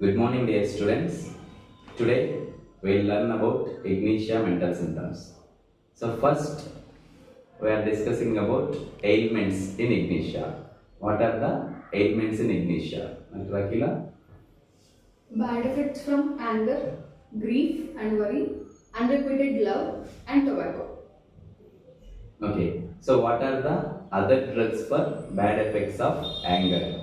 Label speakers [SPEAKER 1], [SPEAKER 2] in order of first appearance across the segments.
[SPEAKER 1] Good morning, dear students. Today we'll learn about Ignatia mental symptoms. So first we are discussing about ailments in Ignatia. What are the ailments in Ignatia? Rakila?
[SPEAKER 2] Bad effects from anger, grief and worry, unrequited love, and tobacco.
[SPEAKER 1] Okay. So what are the other drugs for bad effects of anger?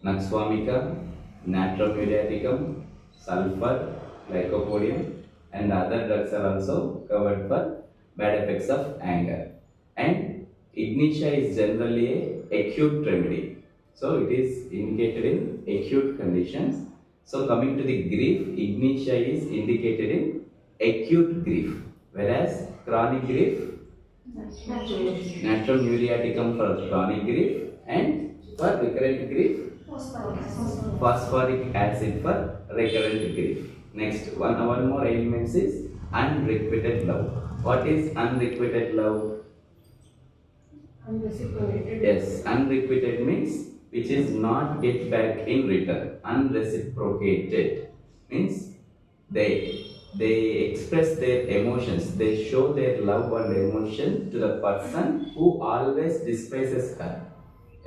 [SPEAKER 1] Naxwamica, natrium, sulfur, lycopodium, and other drugs are also covered for bad effects of anger. And Ignitia is generally a acute remedy. So it is indicated in acute conditions. So coming to the grief, Ignitia is indicated in acute grief, whereas chronic grief, natrium muriaticum for chronic grief, and for recurrent grief, phosphoric acid for recurrent grief. Next, one more ailment is unrequited love. What is unrequited love?
[SPEAKER 2] Unreciprocated.
[SPEAKER 1] Yes, unrequited means which is not get back in return. Unreciprocated means they express their emotions. They show their love and emotion to the person who always despises her.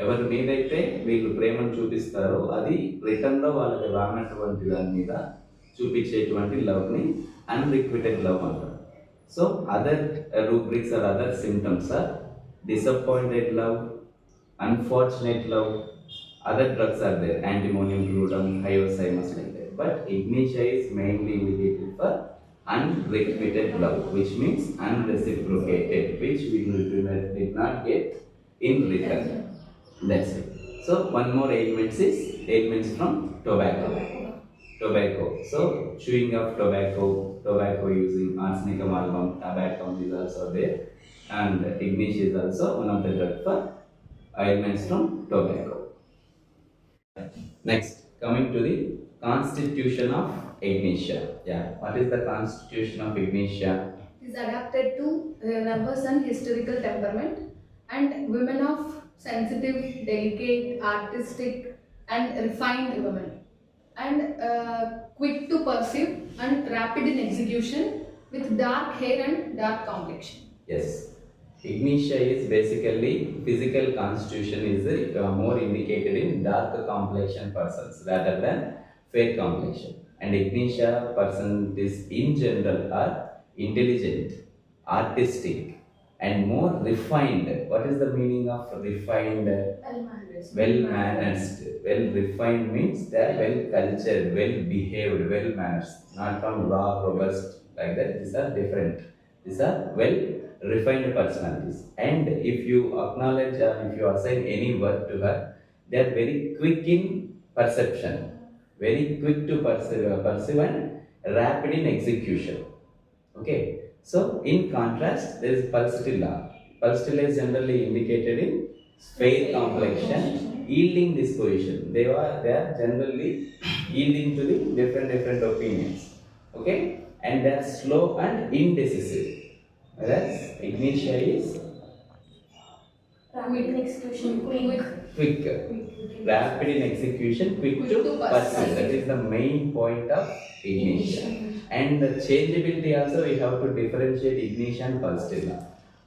[SPEAKER 1] ఎవరి మీదైతే వీళ్ళు ప్రేమను చూపిస్తారో అది రిటర్న్లో వాళ్ళకి రానటువంటి దాని మీద చూపించేటువంటి లవ్ని అన్రిక్విటెడ్ లవ్ అంటారు. So other rubrics or other symptoms or disappointed love, unfortunate love, other drugs are there, antimonium glutam, hyoscyamus like that. But Ignitia is mainly indicated for unrequited love, which means unreciprocated, which we did not get in return. That's it. So one more ailments from tobacco. Tobacco. So chewing of tobacco using arsenicum album, tobacco is also there, and Ignitia is also one of the drugs for ailments from tobacco. Next, coming to the constitution of Ignitia. Yeah, what is the constitution of Ignitia?
[SPEAKER 2] It is adapted to nervous and hysterical temperament, and women of sensitive, delicate, artistic, and refined women, and quick to perceive and rapid in execution with dark hair and dark complexion.
[SPEAKER 1] Yes. Ignitia is basically physical constitution is more indicated in dark complexion persons rather than fair complexion. And Ignitia person is in general are intelligent, artistic, and more refined. What is the meaning of refined? Well mannered. Well refined means they are well cultured, well behaved, well manners. Not from raw, robust like that. These are different. These are well refined personalities. And if you acknowledge or if you assign any work to her, they are very quick in perception, very quick to perceive and rapid in execution. Okay. So in contrast, there is pulsatilla. Pulsatilla is generally indicated in fair complexion, yielding disposition. They are generally yielding to the different opinions. Okay, and they are slow and indecisive. Whereas Ignitia is
[SPEAKER 2] Rapid in execution,
[SPEAKER 1] quick, rapid in execution, quick to perceive. That is the main point of Ignitia. And the changeability also we have to differentiate Ignitia and pulsatilla.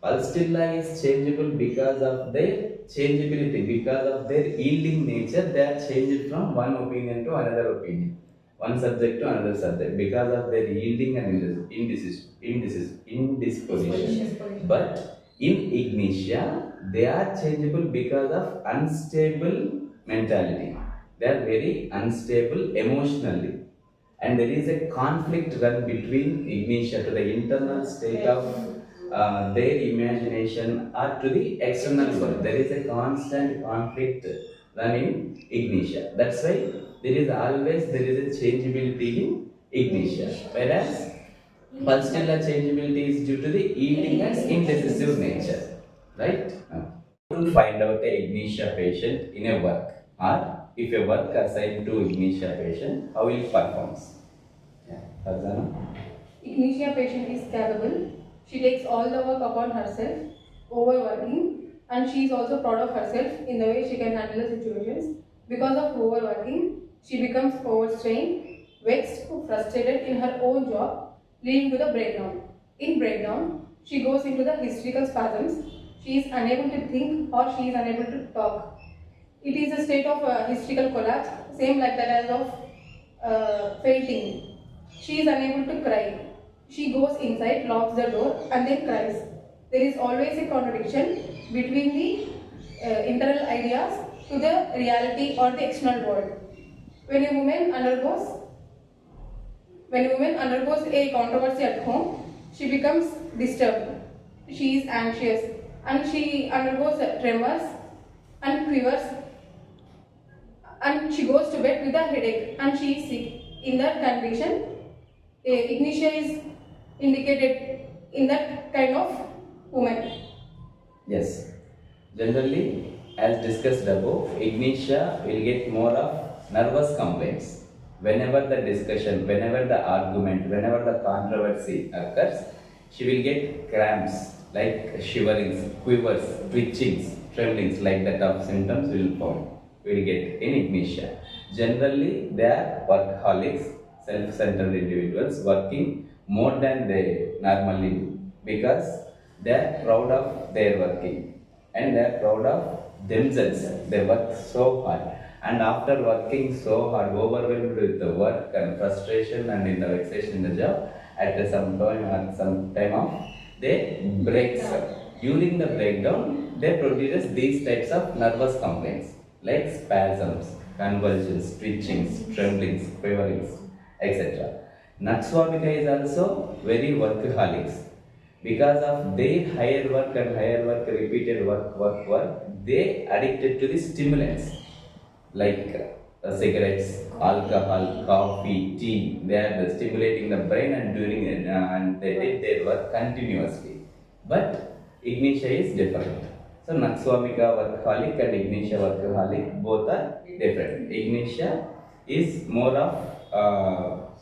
[SPEAKER 1] Pulsatilla is changeable because of their changeability, because of their yielding nature. They are changed from one opinion to another opinion, one subject to another subject, because of their yielding and indisposition. But in Ignitia, they are changeable because of unstable mentality. They are very unstable emotionally. And there is a conflict run between Ignitia to the internal state of their imagination or to the external world. There is a constant conflict running Ignitia. That's why there is a changeability in Ignitia. Whereas pulsatilla changeability is due to the yielding and indecisive nature. Right? Now, to find out a Ignitia patient in a work, or if a work assigned to Ignitia patient, how it performs. Yeah, Farzana?
[SPEAKER 3] Ignitia patient is capable. She takes all the work upon herself, overworking, and she is also proud of herself in the way she can handle the situations. Because of overworking, she becomes overstrained, vexed, frustrated in her own job, leading to the breakdown. In breakdown, she goes into the hysterical spasms. She is unable to think or she is unable to talk. It is a state of hysterical collapse, same like that as of fainting. She is unable to cry. She goes inside, locks the door, and then cries. There is always a contradiction between the internal ideas to the reality or the external world. When a woman undergoes a controversy at home, she becomes disturbed. She is anxious and she undergoes tremors and quivers, and she goes to bed with a headache and she is sick. In that condition, Ignitia is indicated in that kind of woman.
[SPEAKER 1] Yes. Generally, as discussed above, Ignatia will get more of nervous complaints. Whenever the discussion, whenever the argument, whenever the controversy occurs, she will get cramps like shiverings, quivers, twitchings, tremblings like that of symptoms will get in Ignitia. Generally, they are workaholics, self-centered individuals working more than they normally do because they are proud of their working and they are proud of themselves. They work so hard, and after working so hard, overwhelmed with the work and frustration and in the vexation in the job, at some time off, they breaks up. During the breakdown, they produce these types of nervous complaints like spasms, convulsions, twitchings, tremblings, quiverings, etc. Natswamika is also very workaholics. Because of their higher work, repeated work, they addicted to the stimulants like cigarettes, alcohol, coffee, tea. They are stimulating the brain and and they did their work continuously. But Ignitia is different. So Natswamika workaholic and Ignitia workaholic both are different. Ignitia is more of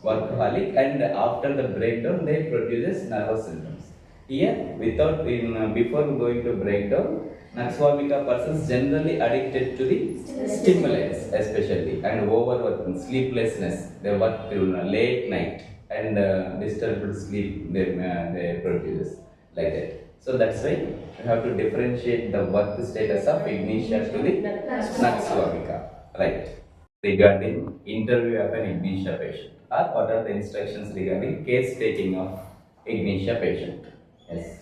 [SPEAKER 1] workaholic, and after the breakdown they produces nervous symptoms. Here, before going to breakdown, Natswamika persons generally addicted to the stimulants, especially, and overworking, sleeplessness. They work till late night and disturbed sleep. They produce like that. So that's why you have to differentiate the work status of Ignitia to the Natswamika, right? Regarding interview of an Ignitia patient, or what are the instructions regarding case taking of Ignitia patient? Yes.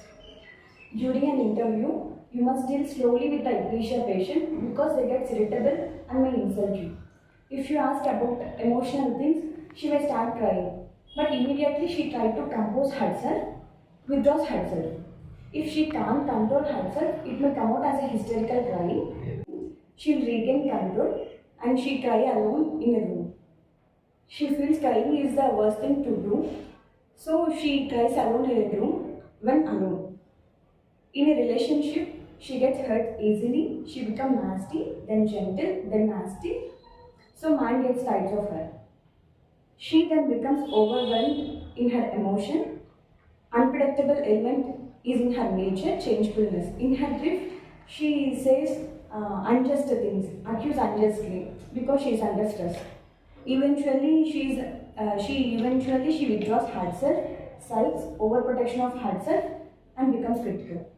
[SPEAKER 4] During an interview, you must deal slowly with the Ignitia patient because they get irritable and may insult you. If you ask about emotional things, she may start crying, but immediately she tries to compose herself, withdraws herself. If she can't control herself, it may come out as a hysterical crying. She will regain control and she cry alone in a room. She feels crying is the worst thing to do, so she cries alone in a room when alone. In a relationship, she gets hurt easily, she becomes nasty, then gentle, then nasty, so man gets tired of her. She then becomes overwhelmed in her emotion. Unpredictable element is in her nature, changeableness. In her drift, she says unjust things, accused unjustly because she is under stress. Eventually, she withdraws herself, sulks, overprotection of herself, and becomes critical.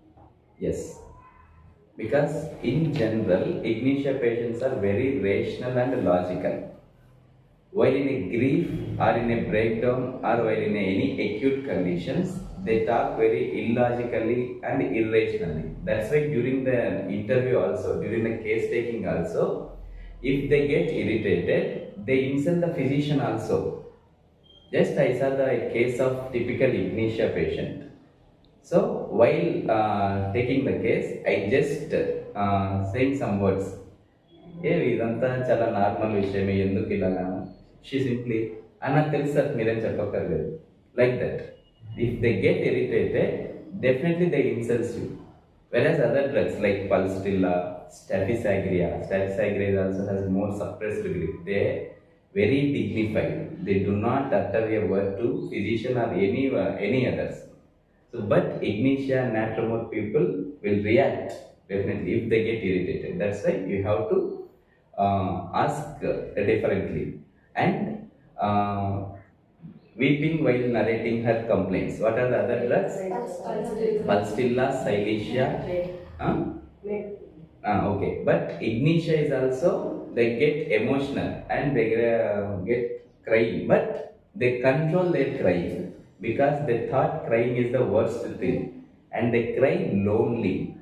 [SPEAKER 1] Yes. Because in general, Ignitia patients are very rational and logical. While in a grief or in a breakdown or while in any acute conditions, they talk very illogically and irrationally. That's why during the interview also, during the case taking also, if they get irritated, they insult the physician also. Just I saw the case of typical Ignitia patient. So while taking the case, I just saying some words. ఇదంతా చాలా normal విషయమే ఎందుకు ఇలాగా she simply నాకు తెలుసు sir మీరేం చెప్పక్కర్లేదు like that if they get irritated definitely they insults you whereas other drugs like pulsatilla staphisagria also has more suppressed grief. They very dignified. They do not utter a word to physician or any others. So but Ignitia and Natromore people will react definitely if they get irritated. That's why you have to ask differently, and weeping while narrating her complaints. What are the other drugs? Pulstilla, Silesia. Okay, but Ignatia is also, they get emotional and they get crying, but they control their crying because they thought crying is the worst thing, and they cry lonely.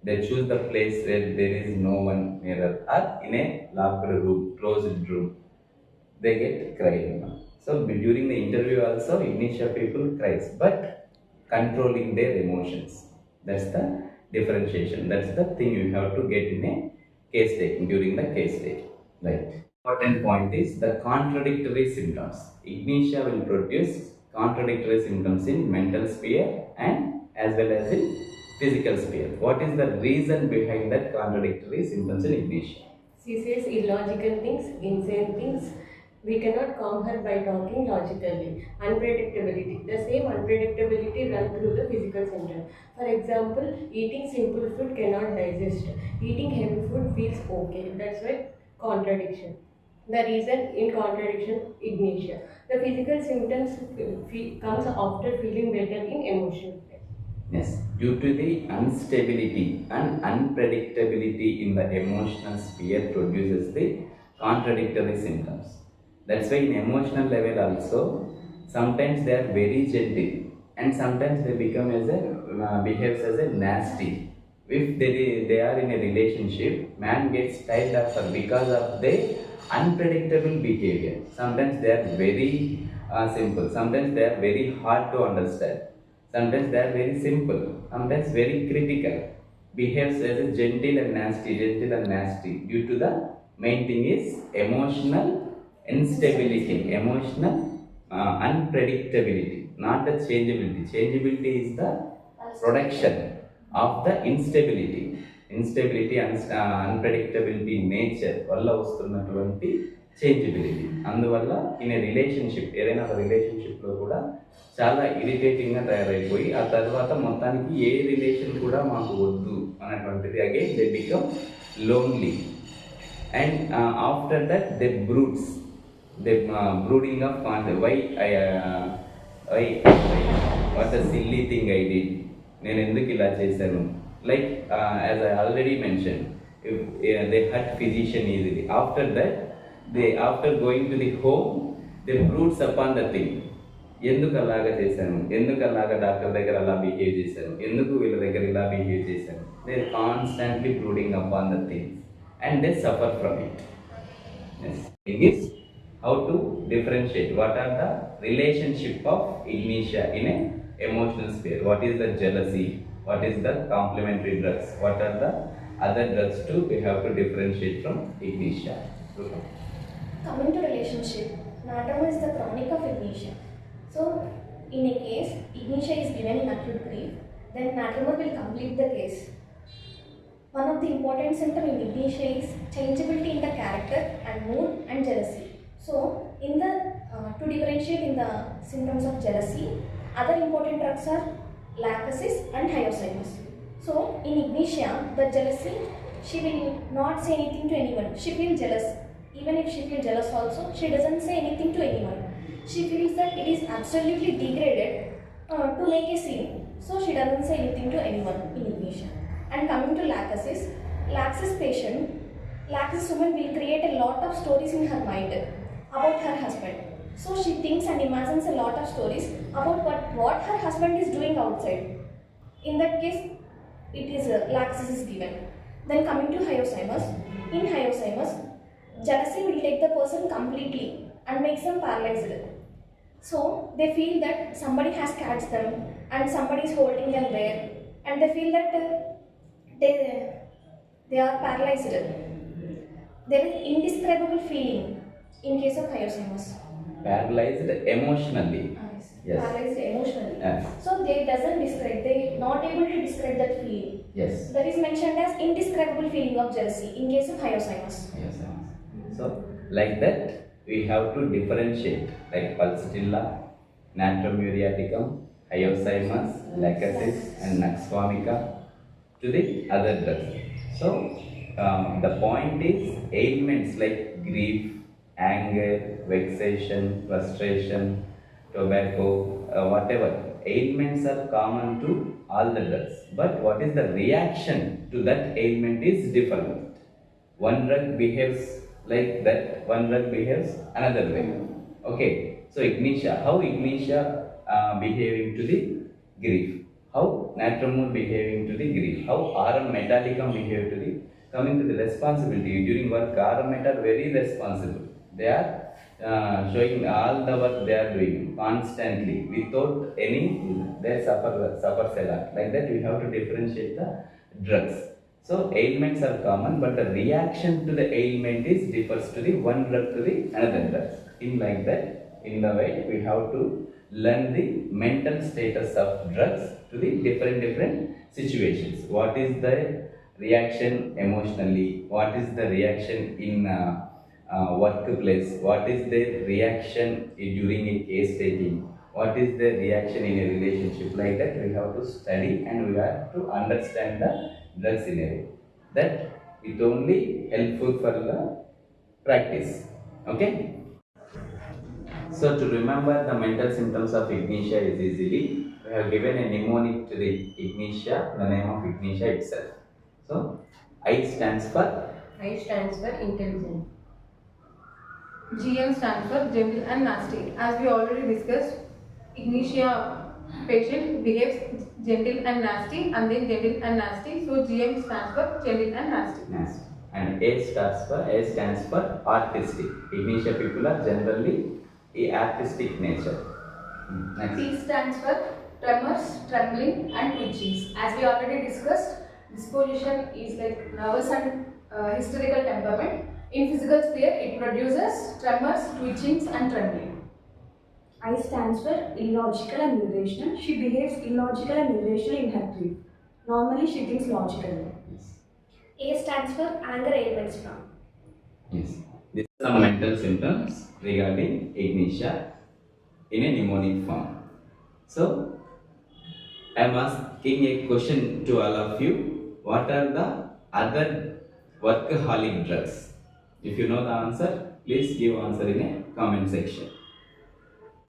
[SPEAKER 1] They choose the place where there is no one near or in a locked room, closed room. They get crying. So during the interview also, Ignatia people cries, but controlling their emotions. That's the differentiation. That's the thing you have to get in a case taking during the case take. Right. Important point is the contradictory symptoms. Ignatia will produce contradictory symptoms in mental sphere and as well as in physical sphere. What is the reason behind that contradictory symptoms in Ignatia?
[SPEAKER 5] She says illogical things, insane things. We cannot calm her by talking logically. Unpredictability. The same unpredictability runs through the physical symptoms. For example, eating simple food cannot digest. Eating heavy food feels okay. That's why contradiction. The reason in contradiction, Ignatia. The physical symptoms comes after feeling better in emotional state.
[SPEAKER 1] Yes, due to the instability and unpredictability in the emotional sphere produces the contradictory symptoms. That's why in emotional level also, sometimes they are very gentle and sometimes they become as a behaves as a nasty. If they are in a relationship, man gets tired of her because of their unpredictable behavior. Sometimes they are very simple, sometimes they are very hard to understand. Sometimes they are very simple, sometimes very critical, behaves as a gentle and nasty due to the main thing is emotional instability, emotional unpredictability, not the changeability. Changeability is the production of the instability and unpredictability nature వల్ల వస్తున్నటువంటి changeability. అందువల్ల in a relationship, ఏదైనా ఒక రిలేషన్షిప్లో కూడా చాలా ఇరిటేటింగ్గా తయారైపోయి ఆ తర్వాత మొత్తానికి ఏ రిలేషన్ కూడా మాకు వద్దు అన్నటువంటిది again they become lonely and after that they broods they brooding of why what a silly thing I did, నేను ఎందుకు ఇలా చేశాను. Like as I already mention, they hurt physician easily. After that after going to the home they broods upon the thing. ఎందుకు అలాగా చేశాను, ఎందుకు అలాగా doctor దగ్గర అలా బిహేవ్ చేశాను, ఎందుకు వీళ్ళ దగ్గర ఇలా బిహేవ్ చేశాను. They constantly brooding upon the things and they suffer from it. Thing is how to differentiate what are the relationship of Ignatia in a emotional sphere. What is the jealousy, what is the complementary drugs, what are the other drugs too we have to differentiate from Ignatia.
[SPEAKER 6] Coming to relationship, Natam is the chronic of Ignatia. So in a case Ignatia is given in acute grief, then Natam will complete the case. One of the important symptoms in Ignatia is changeability in the character and mood and jealousy. So, in the to differentiate in the symptoms of jealousy, other important drugs are lachesis and hyoscyamus. So, in Ignatia, the jealousy, she will not say anything to anyone. She feels jealous. Even if she feels jealous also, she doesn't say anything to anyone. She feels that it is absolutely degraded to make a scene. So, she doesn't say anything to anyone in Ignatia. And coming to lachesis patient, lachesis woman will create a lot of stories in her mind about her husband. So she thinks and imagines a lot of stories about what her husband is doing outside. In that case, it is lachesis is given. Then coming to hyoscyamus, in hyoscyamus, jealousy will take the person completely and makes them paralyzed. So they feel that somebody has catched them and somebody is holding them there, and they feel that they are paralyzed. There is indescribable feeling. In case of hyoscyamus,
[SPEAKER 1] paralyzed emotionally.
[SPEAKER 6] Yes. Paralyzed emotionally.
[SPEAKER 1] Yes.
[SPEAKER 6] So they doesn't describe, they not able to describe that feeling.
[SPEAKER 1] Yes.
[SPEAKER 6] That is mentioned as indescribable feeling of jealousy in case of hyoscyamus.
[SPEAKER 1] Yes. So like that we have to differentiate like pulsatilla, natrum muriaticum, hyoscyamus, lachesis and nux vomica to the other drugs. So The point is ailments like grief, anger, vexation, frustration, tobacco, whatever. Ailments are common to all the drugs. But what is the reaction to that ailment is different. One drug behaves like that, one drug behaves another way. Okay, so Ignatia, how Ignatia behaving to the grief? How Natramol behaving to the grief? How Aram Metallicum behave to the coming to the responsibility during work? Aram Met are very responsible. They are showing all the work they are doing constantly without any they suffer a lot. Like that, we have to differentiate the drugs. So ailments are common, but the reaction to the ailment is differs to the one drug to the another drug. In like that, in the way we have to learn the mental status of drugs to the different situations. What is the reaction emotionally? What is the reaction in workplace? What is the reaction during a case taking? What is the reaction in a relationship? Like that, we have to study and we have to understand the drug scenario. That it only helpful for the practice. Okay. So to remember the mental symptoms of Ignatia is easily, we have given a mnemonic to the Ignatia, the name of Ignatia itself. So I stands for
[SPEAKER 5] intelligent.
[SPEAKER 3] GM stands for gentle and nasty. As we already discussed, Ignatia patient behaves gentle and nasty and then gentle and nasty. So GM stands for gentle and nasty.
[SPEAKER 1] nasty. And A stands for artistic. Ignatia people are generally a artistic nature. Next.
[SPEAKER 2] T stands for tremors, trembling and twitchings. As we already discussed, disposition is like nervous and hysterical temperament. In physical sphere, it produces tremors, twitchings and trembling.
[SPEAKER 4] I stands for illogical and irrational. She behaves illogical and irrational in her grief. Normally, she thinks logically.
[SPEAKER 1] Yes.
[SPEAKER 6] A stands for anger ailments from.
[SPEAKER 1] Yes. These are some mental symptoms regarding Ignatia in a mnemonic form. So, I am asking a question to all of you. What are the other workaholic drugs? If you know the answer, please give answer in a comment section.